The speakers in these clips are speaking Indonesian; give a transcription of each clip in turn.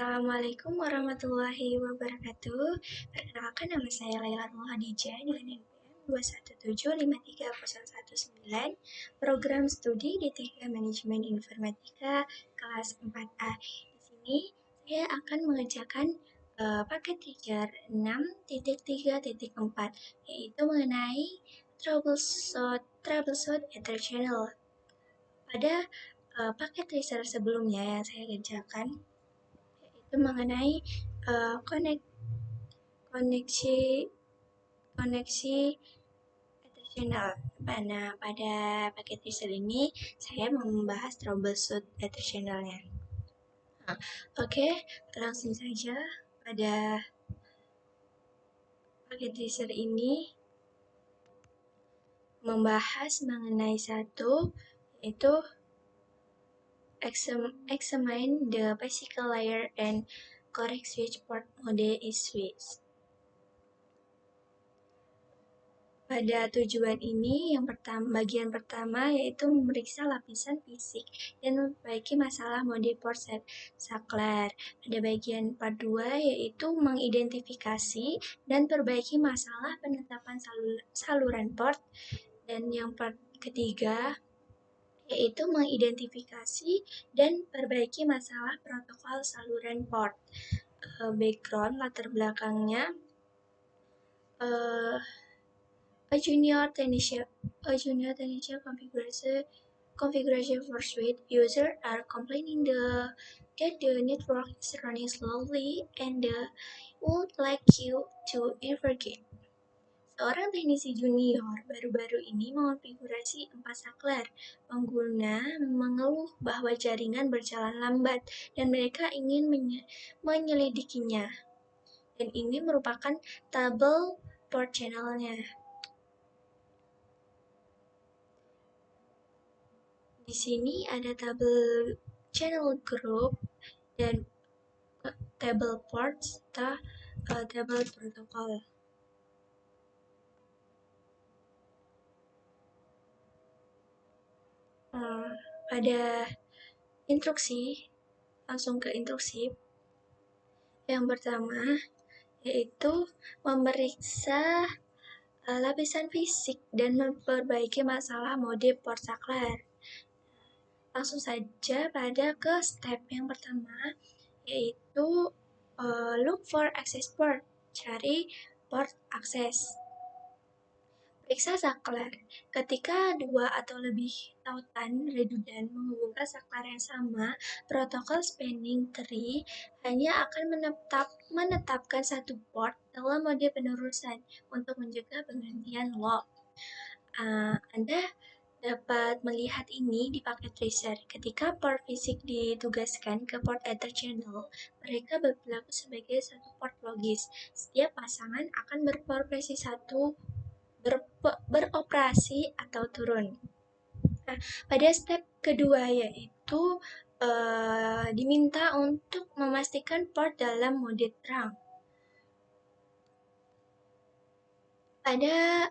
Assalamualaikum warahmatullahi wabarakatuh. Perkenalkan, nama saya Laila Nur Hadijah dengan NPM 217530119, program studi D3 Manajemen Informatika kelas 4A. Di sini saya akan mengerjakan paket teacher 6.3.4, yaitu mengenai troubleshoot Ether Channel. Pada paket teacher sebelumnya yang saya kerjakan, itu mengenai koneksi ether channel. Pada paket teaser ini saya membahas troubleshoot ether channelnya. Oke, langsung saja pada paket teaser ini membahas mengenai satu, yaitu examine the physical layer and correct switch port mode is switch. Pada tujuan ini, bagian pertama yaitu memeriksa lapisan fisik dan memperbaiki masalah mode port saklar. Pada bagian part 2 yaitu mengidentifikasi dan perbaiki masalah penetapan saluran port. Dan yang part ketiga yaitu mengidentifikasi dan perbaiki masalah protokol saluran port. Background latar belakangnya, A junior technician configuration for switch users are complaining that the network is running slowly and would like you to investigate. Seorang teknisi junior baru-baru ini mengonfigurasi 4 saklar. Pengguna mengeluh bahwa jaringan berjalan lambat dan mereka ingin menyelidikinya. Dan ini merupakan tabel port channelnya. Di sini ada tabel channel group dan tabel port serta tabel protokol. Pada instruksi, langsung ke instruksi. Yang pertama yaitu memeriksa lapisan fisik dan memperbaiki masalah mode port saklar. Langsung saja pada ke step yang pertama, yaitu look for access port, cari port akses. Periksa saklar. Ketika dua atau lebih tautan redundant menghubungkan saklar yang sama, protokol spanning tree hanya akan menetapkan satu port dalam mode penerusan untuk mencegah pergantian loop. Anda dapat melihat ini di paket tracer. Ketika port fisik ditugaskan ke port ether channel, mereka berlaku sebagai satu port logis. Setiap pasangan akan beroperasi atau turun. Nah, pada step kedua yaitu diminta untuk memastikan port dalam mode terang. Pada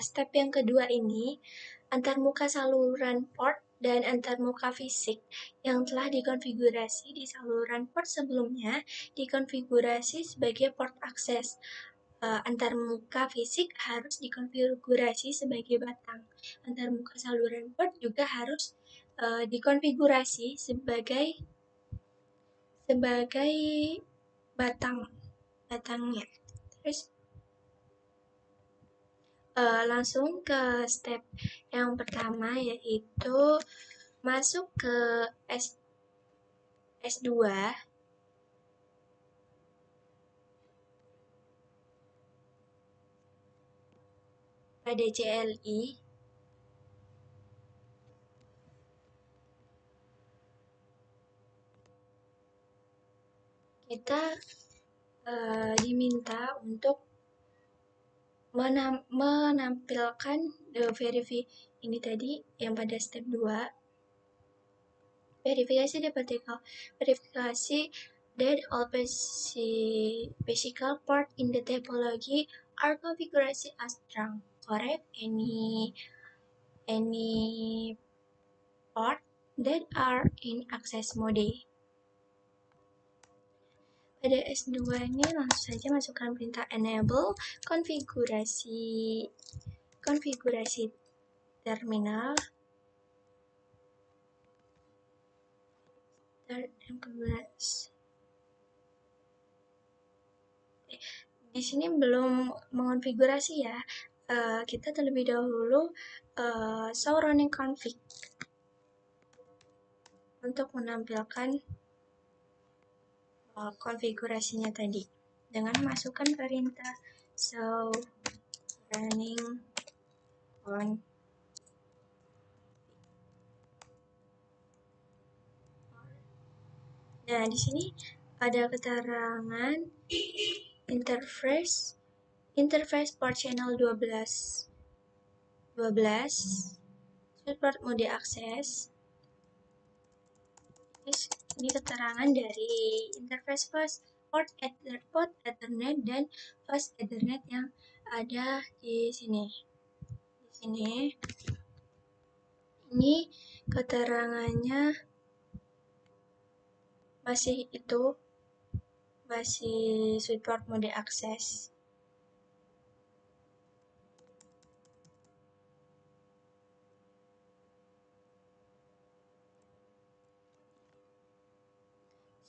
step yang kedua ini, antarmuka saluran port dan antarmuka fisik yang telah dikonfigurasi di saluran port sebelumnya dikonfigurasi sebagai port akses. Antarmuka fisik harus dikonfigurasi sebagai batang. Antarmuka saluran port juga harus dikonfigurasi sebagai batangnya. Terus langsung ke step yang pertama, yaitu masuk ke S2 pada CLI. Kita diminta untuk menampilkan ini tadi yang pada step 2, verifikasi that all physical part in the topology are configured as strong. Correct any part that are in access mode. pada S2 ini langsung saja masukkan perintah enable konfigurasi terminal. Di sini belum mengonfigurasi ya. Kita terlebih dahulu show running config untuk menampilkan konfigurasinya tadi dengan masukkan perintah show running on. Nah, di sini ada keterangan interface port channel 12 support mode akses. Ini keterangan dari interface port Ethernet dan fast Ethernet yang ada di sini. Ini keterangannya masih support mode akses.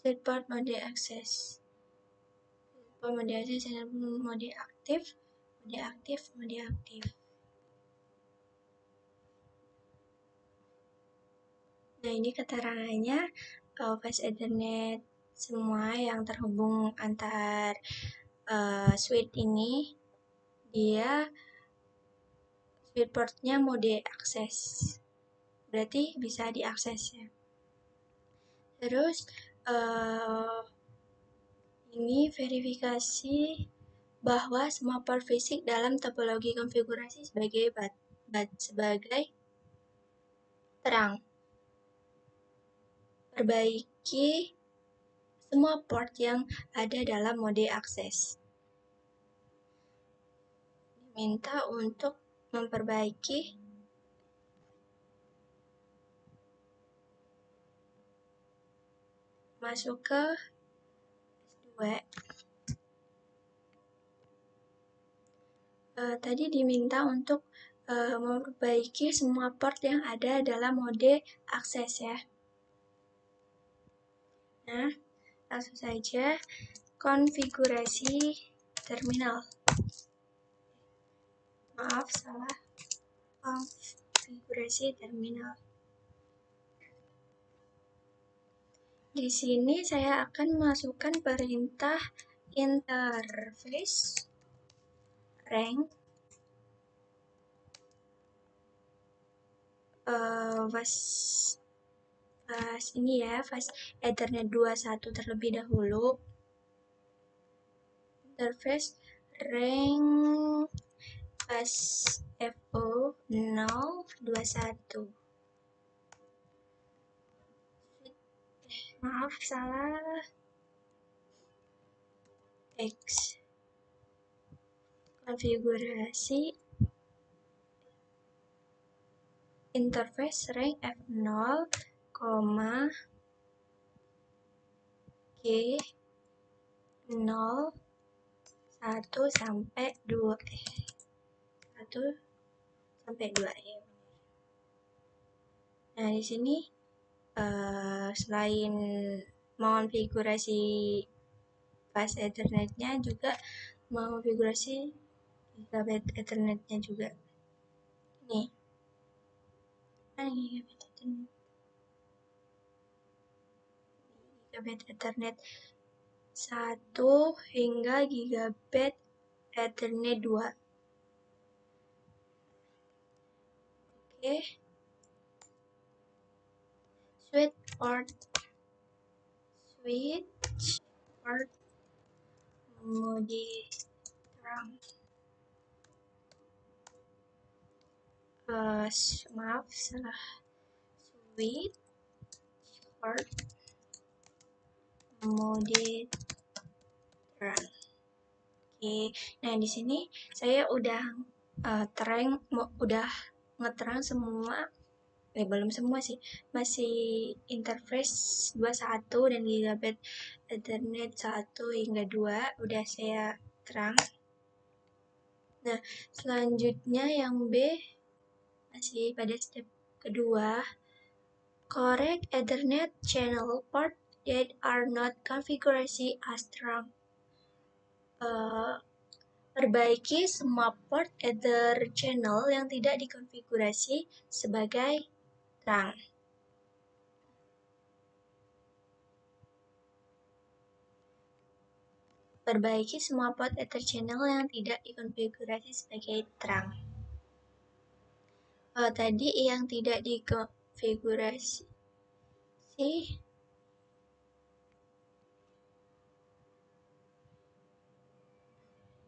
Support mode akses. Mode akses mode aktif. Nah, ini keterangannya fast Ethernet semua yang terhubung antar switch ini, dia switch portnya mode akses, berarti bisa diakses ya. Terus ini verifikasi bahwa semua port fisik dalam topologi konfigurasi sebagai terang. Perbaiki semua port yang ada dalam mode akses. Diminta untuk memperbaiki masuk ke S2. Tadi diminta untuk memperbaiki semua port yang ada dalam mode akses ya. Nah, langsung saja konfigurasi terminal. Maaf, salah. Konfigurasi terminal. Di sini saya akan masukkan perintah interface rank fast Ethernet 21 terlebih dahulu. Interface rank fast FO 021. Maaf, salah. X. Konfigurasi interface rank F0, G 0 1 sampai 2 1 sampai 2 ya. Nah, di sini selain mengonfigurasi fast Ethernetnya juga mengonfigurasi gigabit Ethernetnya juga. Nih. Gigabit Ethernet 1 hingga gigabit Ethernet 2. Oke. Switch port mode terang. Maaf, salah. Switch port mode terang. Oke. Nah, di sini saya udah ngeterang semua belum semua sih, masih interface 21 dan gigabit Ethernet 1 hingga 2 udah saya terang. Nah, selanjutnya yang B masih pada step kedua, correct Ethernet channel port that are not configurasi as terang. Perbaiki semua port Ether channel yang tidak dikonfigurasi sebagai terang. Perbaiki semua port Ether channel yang tidak dikonfigurasi sebagai terang. Tadi yang tidak dikonfigurasi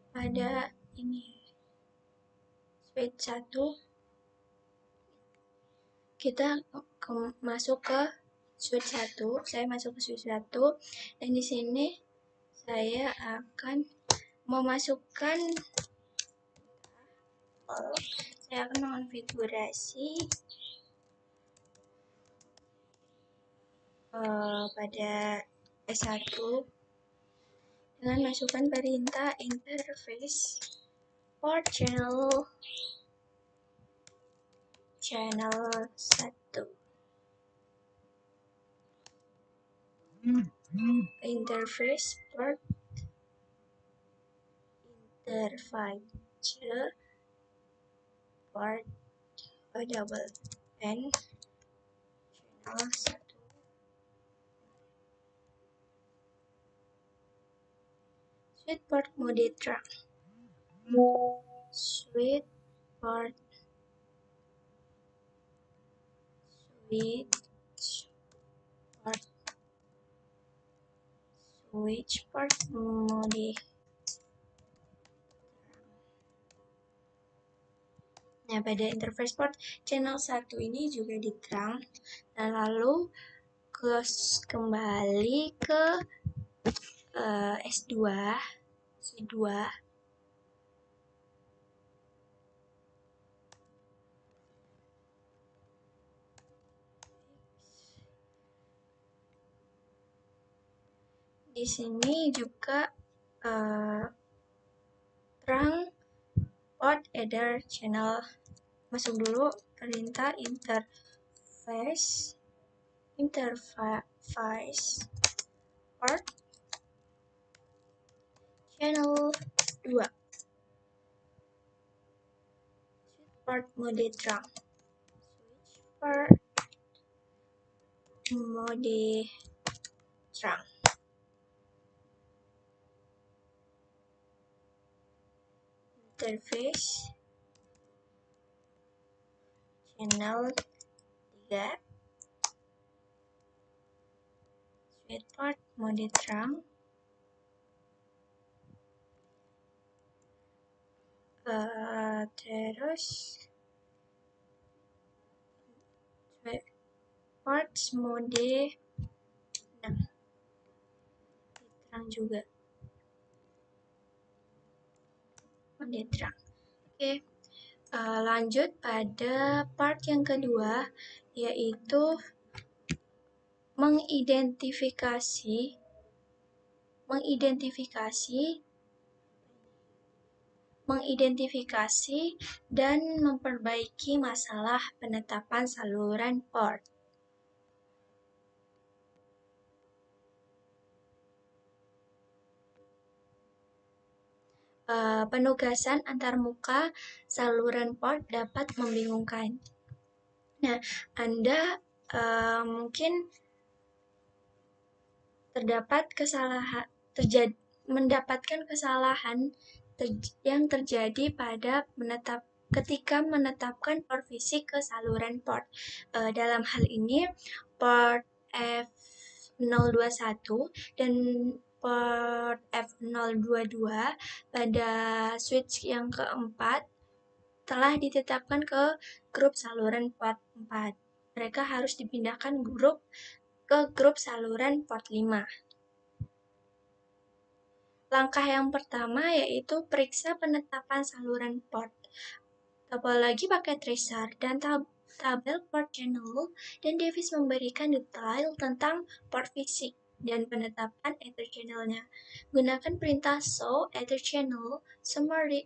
pada ini switch 1, kita masuk ke switch 1, saya masuk ke switch 1, dan di sini saya akan memasukkan, saya akan mengonfigurasi pada S1 dengan masukkan perintah interface port channel 1. Interface port interface port double N channel 1. Switch port mode terang. Switch port mode. Nah, pada interface port channel 1 ini juga diterang. Nah, lalu kembali ke S2, C2. Di sini juga terang port Ether channel. Masuk dulu perintah interface port channel 2. Port mode terang. Switch port mode terang. Interface channel 3. Switch port mode terang. Terus port mode 6 terang juga, mode terang. Oke, lanjut pada part yang kedua, yaitu mengidentifikasi dan memperbaiki masalah penetapan saluran port. Penugasan antarmuka saluran port dapat membingungkan. Nah, Anda mungkin mendapatkan kesalahan yang terjadi pada ketika menetapkan port fisik ke saluran port. Dalam hal ini, port F021 dan port F022 pada switch yang keempat telah ditetapkan ke grup saluran port 4. Mereka harus dipindahkan ke grup saluran port 5. Langkah yang pertama yaitu periksa penetapan saluran port. Topologi pakai tracer dan tabel port channel, dan Davis memberikan detail tentang port fisik dan penetapan Ether channel-nya. Gunakan perintah show Ether channel summary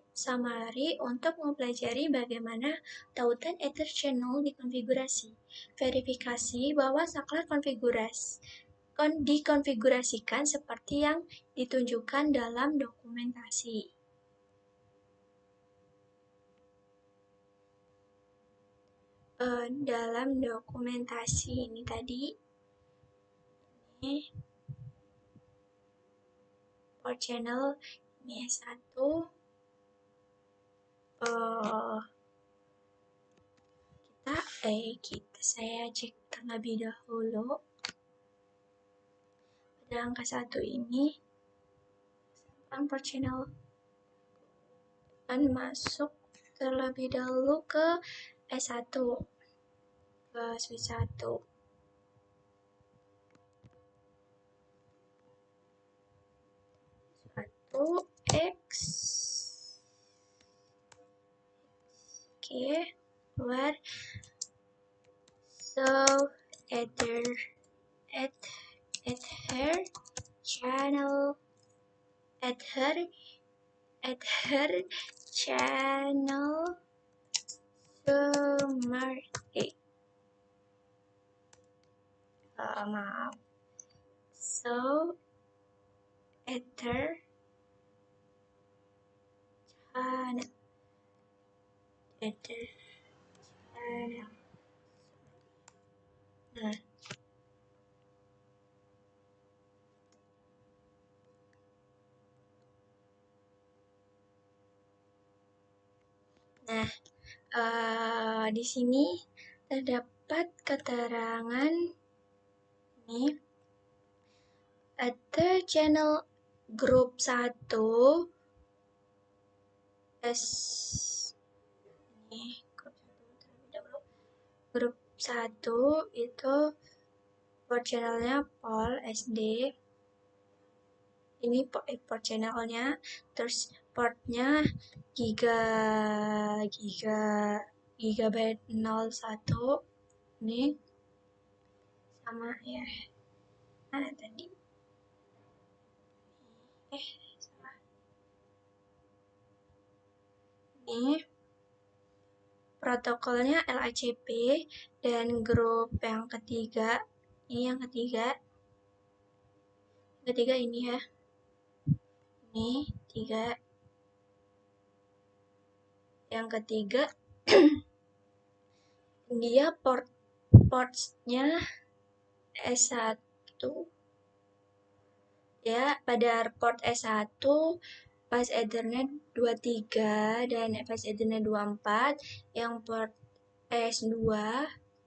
untuk mempelajari bagaimana tautan Ether channel dikonfigurasi. Verifikasi bahwa saklar dikonfigurasikan seperti yang ditunjukkan dalam dokumentasi. Dalam dokumentasi ini tadi, ini port channel ini S1, saya cek terlebih dahulu. Pada angka 1 ini, port channel akan masuk terlebih dahulu ke S1, ke switch 1. X where so Ether channel summary. Maaf. So Ether channel. Di sini terdapat keterangan nih, Ether channel grup 1 grup 1 itu port channelnya Pol SD. Ini port channelnya, terus portnya gigabyte 01. Ini sama ya. Mana tadi? Salah. Ini protokolnya LACP, dan grup yang ketiga, ini yang ketiga ini ya. Ini 3. Yang ketiga dia portsnya S1 ya. Pada port S1 pas Ethernet 23 dan pas Ethernet 24. Yang port S2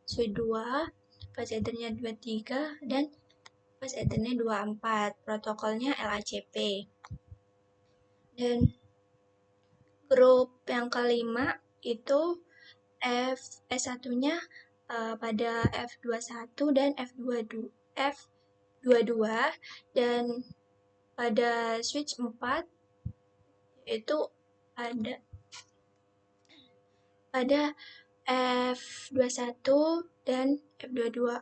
switch 2 pas Ethernet 23 dan pas Ethernet 24. Protokolnya LACP. Dan grup yang kelima itu S1-nya pada F21 dan F22, dan pada switch 4 itu ada pada F21 dan F22.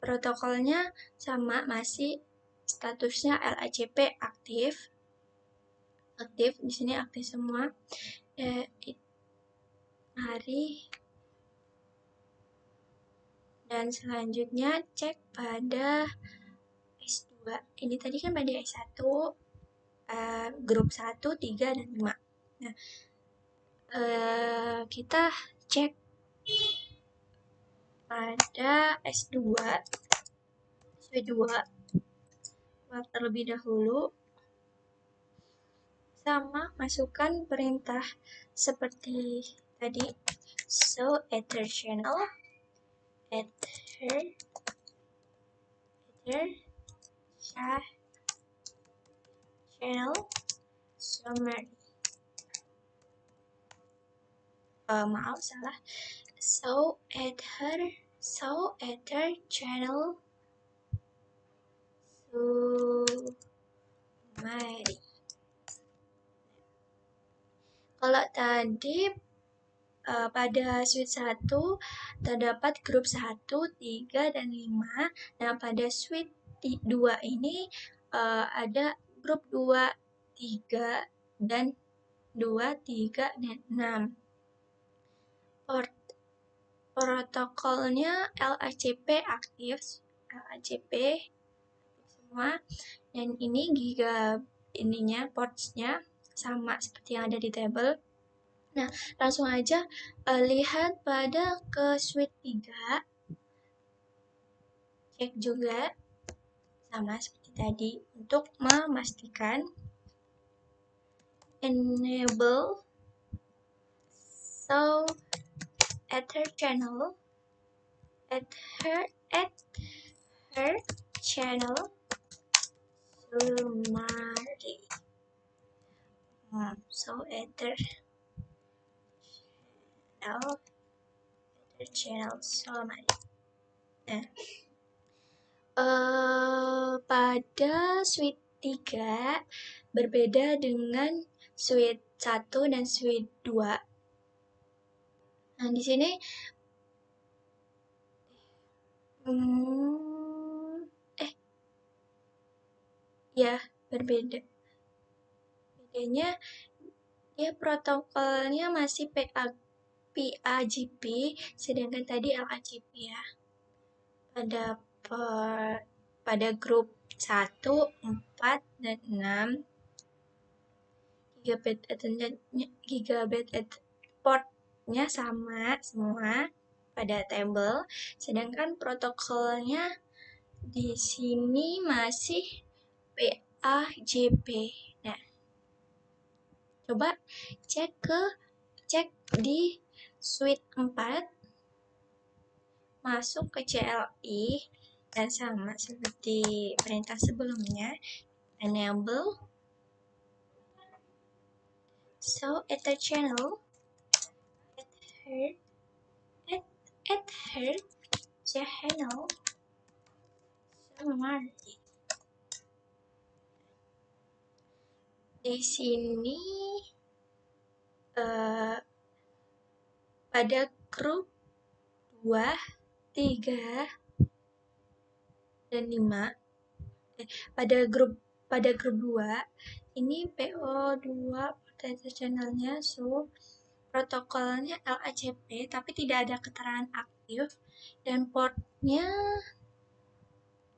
Protokolnya sama, masih statusnya LACP aktif. Di sini aktif semua. Dan selanjutnya cek pada S2. Ini tadi kan pada S1, grup 1, 3, dan 5. Nah, kita cek pada S2 terlebih dahulu, sama masukkan perintah seperti tadi, so Ether channel summary. Maaf, salah. So Ether channel summary. Kalau tadi pada suite 1 terdapat grup 1, 3, dan 5. Nah, pada suite 2 ini ada grup 2, 3, dan 2, 3, dan 6. Protokolnya LACP aktif, LACP semua, dan ini portsnya sama seperti yang ada di tabel. Nah, langsung aja lihat pada ke suite 3, cek juga sama seperti tadi untuk memastikan enable show ether channel summary. So ether channel summary. Nah, pada suite 3 berbeda dengan suite 1 dan suite 2. Nah, di sini ya berbeda. Bedanya dia protokolnya masih PAGP, sedangkan tadi LACP ya. Pada grup 1, 4, dan 6 gigabit portnya sama semua pada tabel, sedangkan protokolnya di sini masih PAGP. Nah, coba cek di suite 4, masuk ke CLI, dan sama seperti perintah sebelumnya, enable show ether channel summary. Di sini pada grup 2, 3, dan 5, pada grup 2 ini PO2 potential channelnya, so protokolnya LACP tapi tidak ada keterangan aktif, dan portnya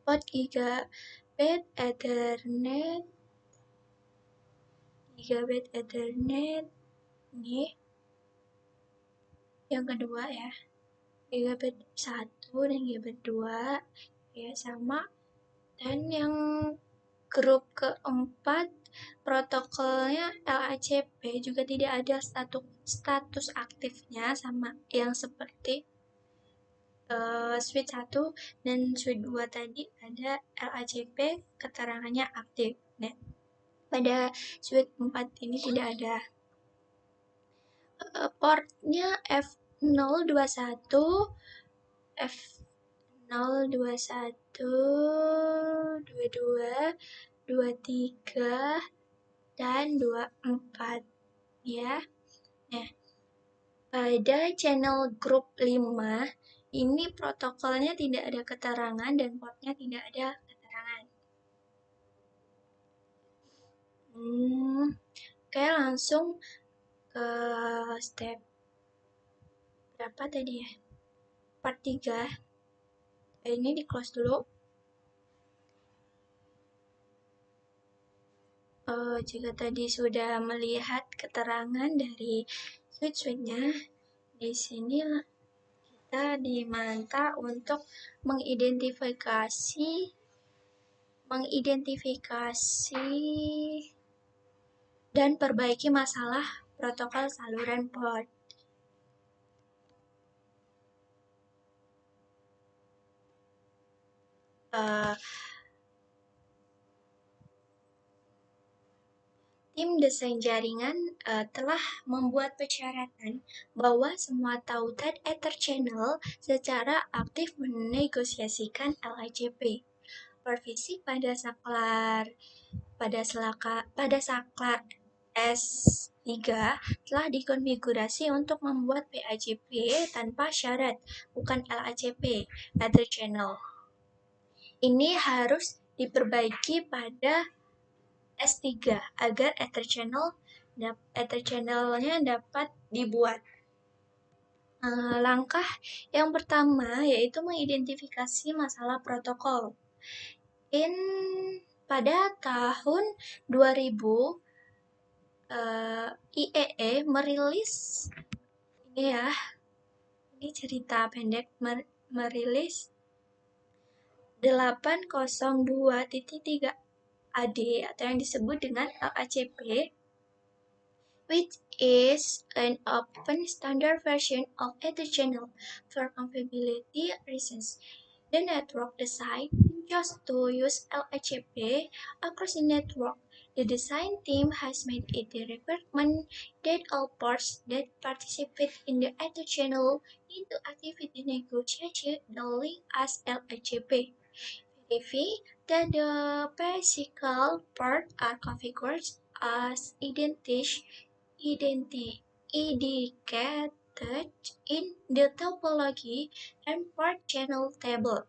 port gigabit Ethernet ini yang kedua ya, gigabit 1 dan gigabit 2 ya sama. Dan yang grup keempat protokolnya LACP juga tidak ada status aktifnya, sama yang seperti suite 1 dan suite 2 tadi ada LACP keterangannya aktif. Nah, pada suite 4 ini tidak ada. Portnya F021, F021, 22, 23, dan 24 ya. Nah, pada channel grup 5 ini protokolnya tidak ada keterangan dan portnya tidak ada keterangan. Oke, langsung ke step berapa tadi ya? Part 3. Ini di close dulu. Jika tadi sudah melihat keterangan dari switch-switchnya, di sini kita diminta untuk mengidentifikasi dan perbaiki masalah protokol saluran port. Tim desain jaringan telah membuat persyaratan bahwa semua tautan Ether Channel secara aktif menegosiasikan LACP. Provisi pada saklar S3 telah dikonfigurasi untuk membuat PACP tanpa syarat, bukan LACP, Ether Channel. Ini harus diperbaiki pada S3 agar Ether Channel-nya dapat dibuat. Langkah yang pertama yaitu mengidentifikasi masalah protokol. Pada tahun 2000, IEE merilis ini cerita pendek, merilis 802.3 AD atau yang disebut dengan LACP, which is an open standard version of Ether Channel for compatibility reasons. The network decided just to use LACP across the network. The design team has made it the requirement that all parts that participate in the Ether Channel need to actively negotiate the link as LACP. Verify that the physical parts are configured as indicated in the topology and part channel table.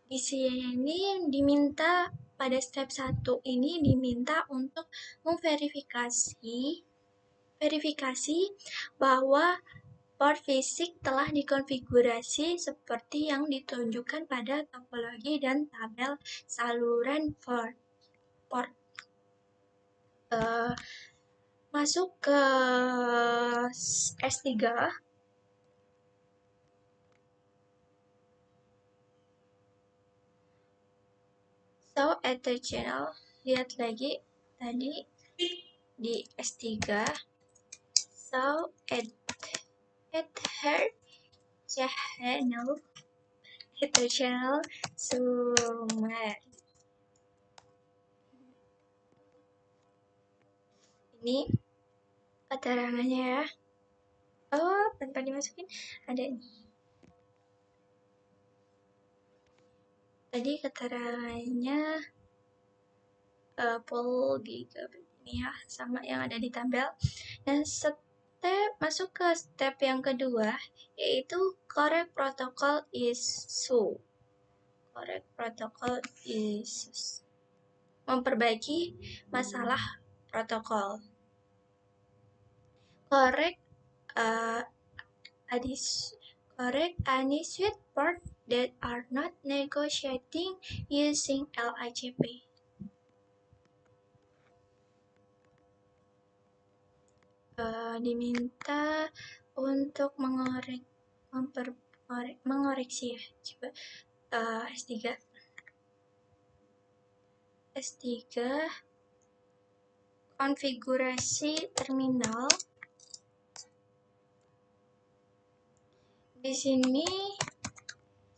Di sini diminta pada step 1 ini diminta untuk verifikasi bahwa port fisik telah dikonfigurasi seperti yang ditunjukkan pada topologi dan tabel saluran port. Masuk ke S3. So, Ether Channel, lihat lagi tadi di S3. So, Ether Channel Summary. Ini keterangannya ya. Tanpa dimasukin ada ini. Tadi keterangannya full gigabit ini ya, sama yang ada di tabel. Dan masuk ke step yang kedua, yaitu correct protocol issue. Memperbaiki masalah protokol. Correct any switch port that are not negotiating using LACP. Diminta untuk mengoreksi ya. Coba S3 konfigurasi terminal. Di sini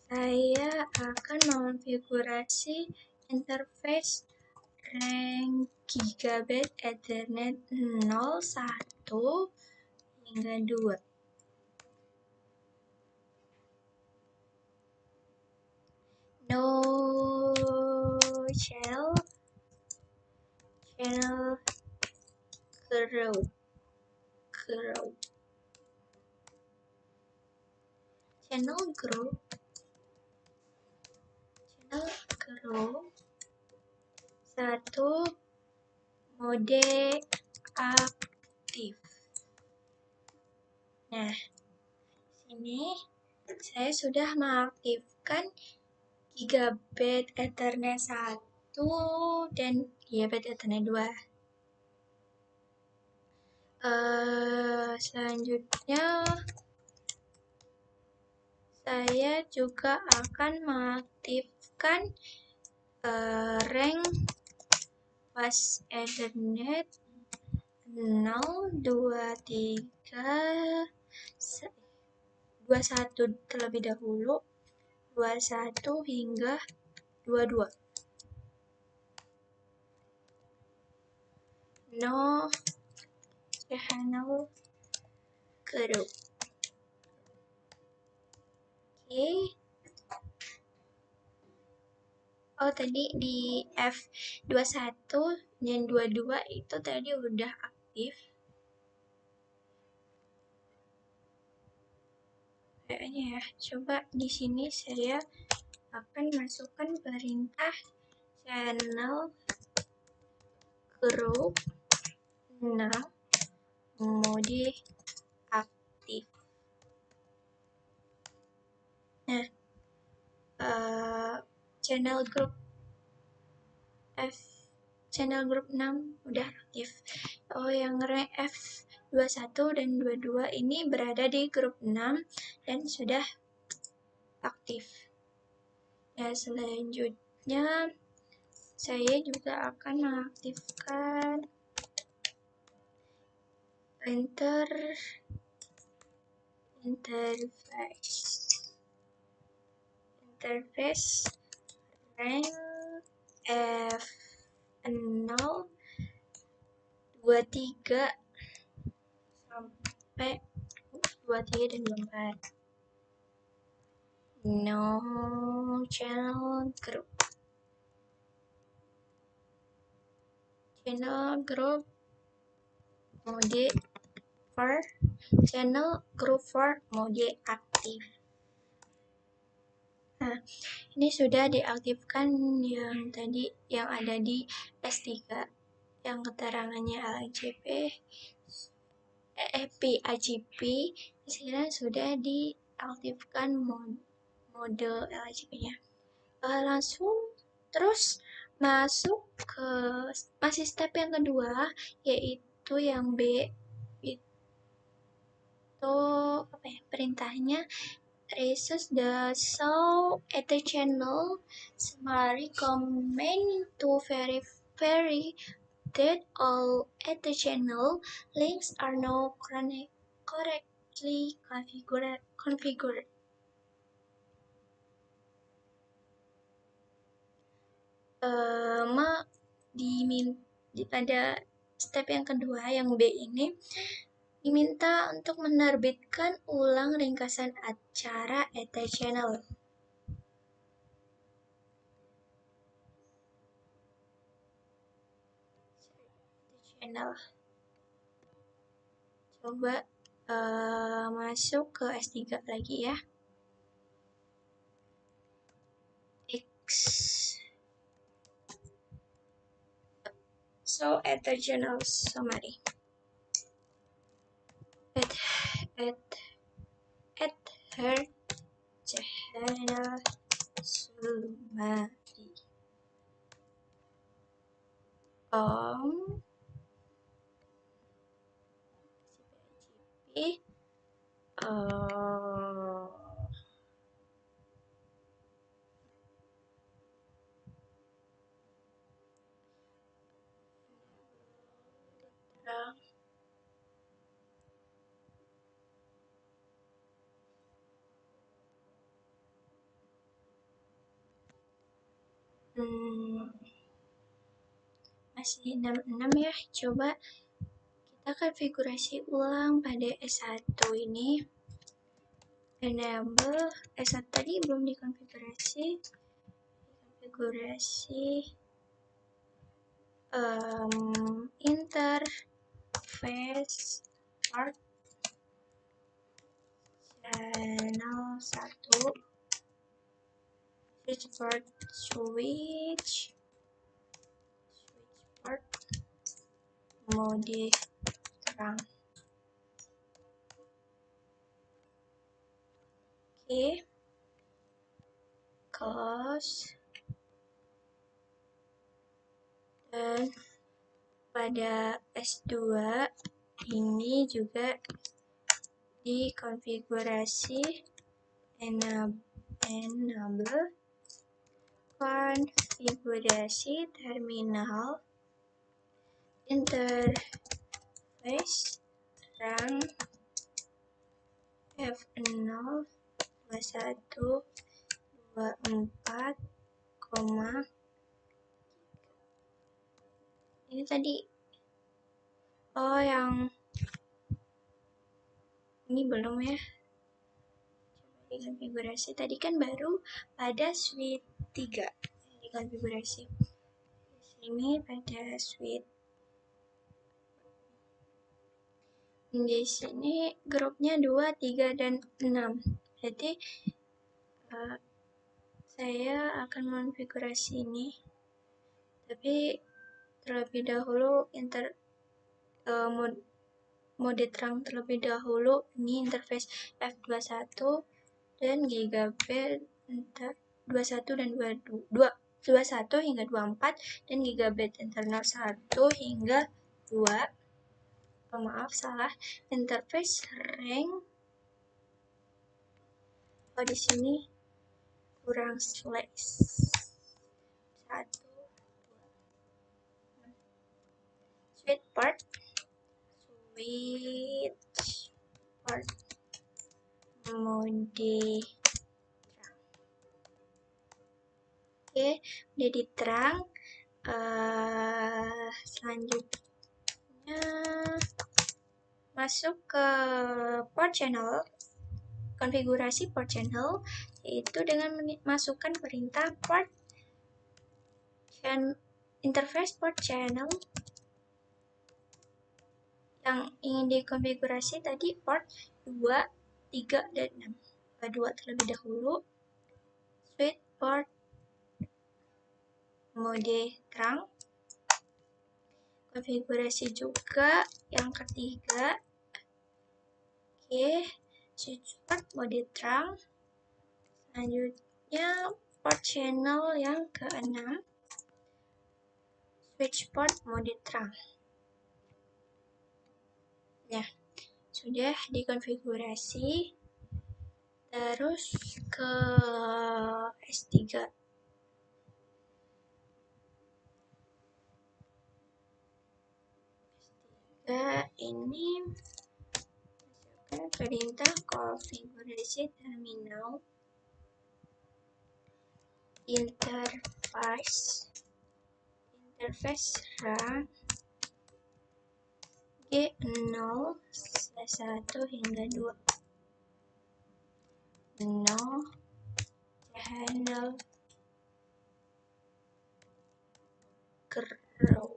saya akan mengonfigurasi interface rank Gigabit Ethernet 01 hingga 2. No channel grow. Channel grow 1 mode aktif. Nah, sini saya sudah mengaktifkan Gigabit Ethernet 1 dan Gigabit Ethernet 2. Selanjutnya saya juga akan mengaktifkan rank Fast Ethernet 21 terlebih dahulu, 21 hingga 22. No channel grow. Oh, tadi di F21 dan 22 itu tadi udah aktif. Kayaknya ya. Coba di sini saya akan masukkan perintah channel grup 6 mode aktif. Nah, channel grup channel grup 6 udah aktif. Oh, yang rank F21 dan 22 ini berada di grup 6 dan sudah aktif. Ya, selanjutnya saya juga akan mengaktifkan interface rank F0 23 sampai 23 dan 24. No channel group mode for channel group for mode aktif. Nah, ini sudah diaktifkan yang tadi yang ada di S3 yang keterangannya LAJP PAJP. Sekarang sudah diaktifkan mode LAJP-nya. Langsung terus masuk ke masih step yang kedua, yaitu yang B, itu apa ya perintahnya, raises the show at the channel summary comment to verify that all at the channel links are now correctly configured. Pada step yang kedua yang B ini diminta untuk menerbitkan ulang ringkasan acara at the channel. Coba masuk ke S3 lagi ya. So at the channel summary. At her channel summary. Masih 66 ya. Coba kita konfigurasi ulang pada S1 ini. Enable S1 tadi belum dikonfigurasi. Interface part channel 1 switch part mode terang. Oke, close. Dan pada S2 ini juga dikonfigurasi enable konfigurasi terminal interface rank F0 21 24, ini tadi yang ini belum ya. Coba dikonfigurasi, tadi kan baru pada switch 3 konfigurasi. Di sini pada switch. Di sini grupnya 2, 3, dan 6. Jadi saya akan konfigurasi ini. Tapi terlebih dahulu mode terang terlebih dahulu. Ini interface F21 dan gigabit 21 dan 21 hingga 24 dan gigabit internal 1 hingga 2. Maaf, salah. Interface rank. Oh, di sini kurang slash 1. Switch port mode terang. Oke, udah diterang. Selanjutnya masuk ke port channel, konfigurasi port channel, yaitu dengan memasukkan perintah port interface port channel. Yang ingin dikonfigurasi tadi port 2, 3, dan 6. 2 terlebih dahulu. Switch port mode terang. Konfigurasi juga yang ketiga. Oke, switch port mode terang. Selanjutnya port channel yang ke-6. Switch port mode terang. Nah, sudah dikonfigurasi. Terus ke S3. Ini masukkan perintah konfigurasi terminal interface RAM G0/1 hingga 2. 0 channel grow.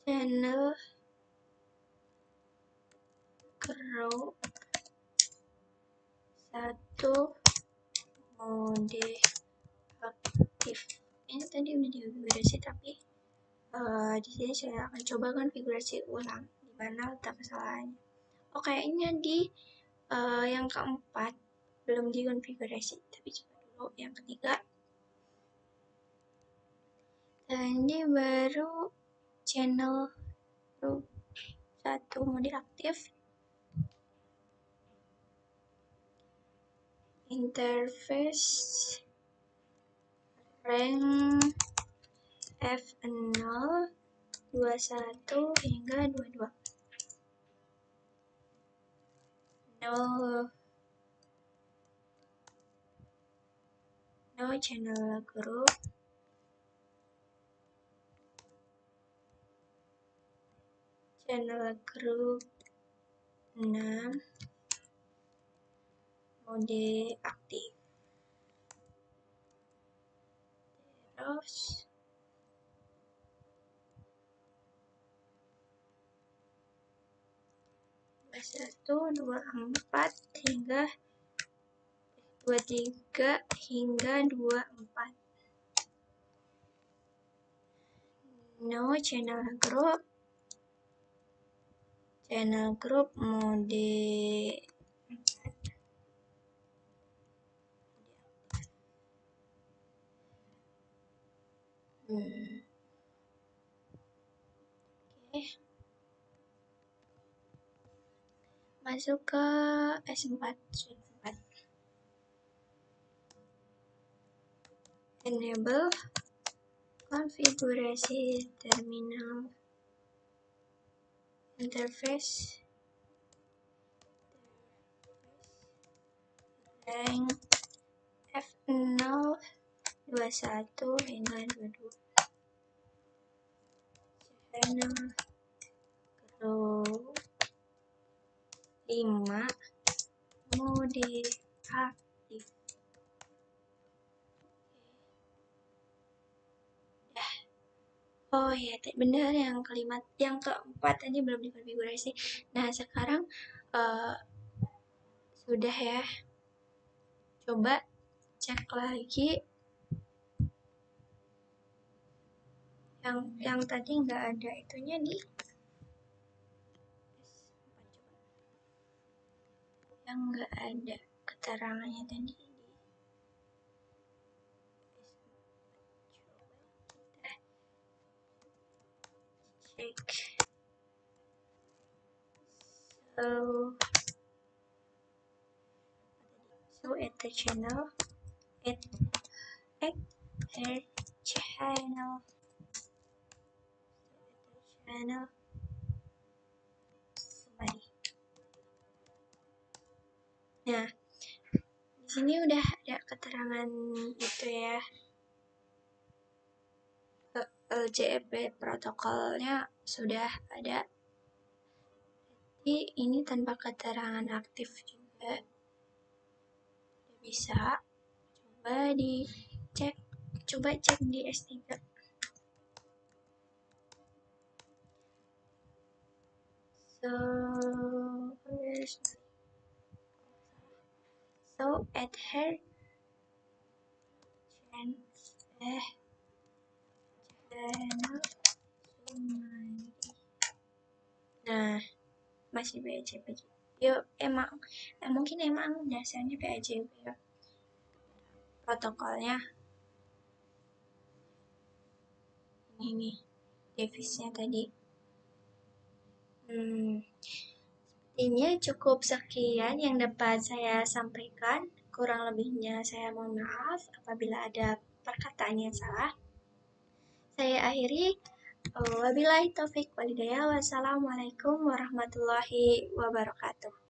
Channel grow 1 mode aktif. Ini tadi udah dikonfigurasi, tapi di sini saya akan coba konfigurasi ulang di mana letak kesalahannya. Oh, kayaknya di yang keempat belum dikonfigurasi, tapi coba dulu yang ketiga. Ini baru channel 1 mode aktif. Interface rank F0 21 hingga 22. No channel group. Channel group 6 mode aktif. Terus 1, 24 hingga 23 hingga 24. No channel group. Channel group mode 4. Oke. Masuk ke S4, switch 4. Enable konfigurasi terminal interface rank F0 21 hingga 22. Channel grow 5 deaktif. Oh ya, benar yang kalimat yang keempat tadi belum dikonfigurasi. Nah, sekarang uh, sudah ya. Coba cek lagi yang tadi nggak ada itunya di yang nggak ada keterangannya tadi. Cek. So at the channel, at her channel, kembali. Nah, di sini udah ada keterangan itu ya. LJEP protokolnya sudah ada. Jadi ini tanpa keterangan aktif juga bisa. Coba cek di S3. So at her channel. Nah, masih PAJP. Yuk, mungkin emang dasarnya PAJP ya. Protokolnya ini devisnya tadi. Ini cukup sekian yang dapat saya sampaikan. Kurang lebihnya saya mohon maaf apabila ada perkataan yang salah. Saya akhiri. Wabillahi taufik walhidayah. Wassalamualaikum warahmatullahi wabarakatuh.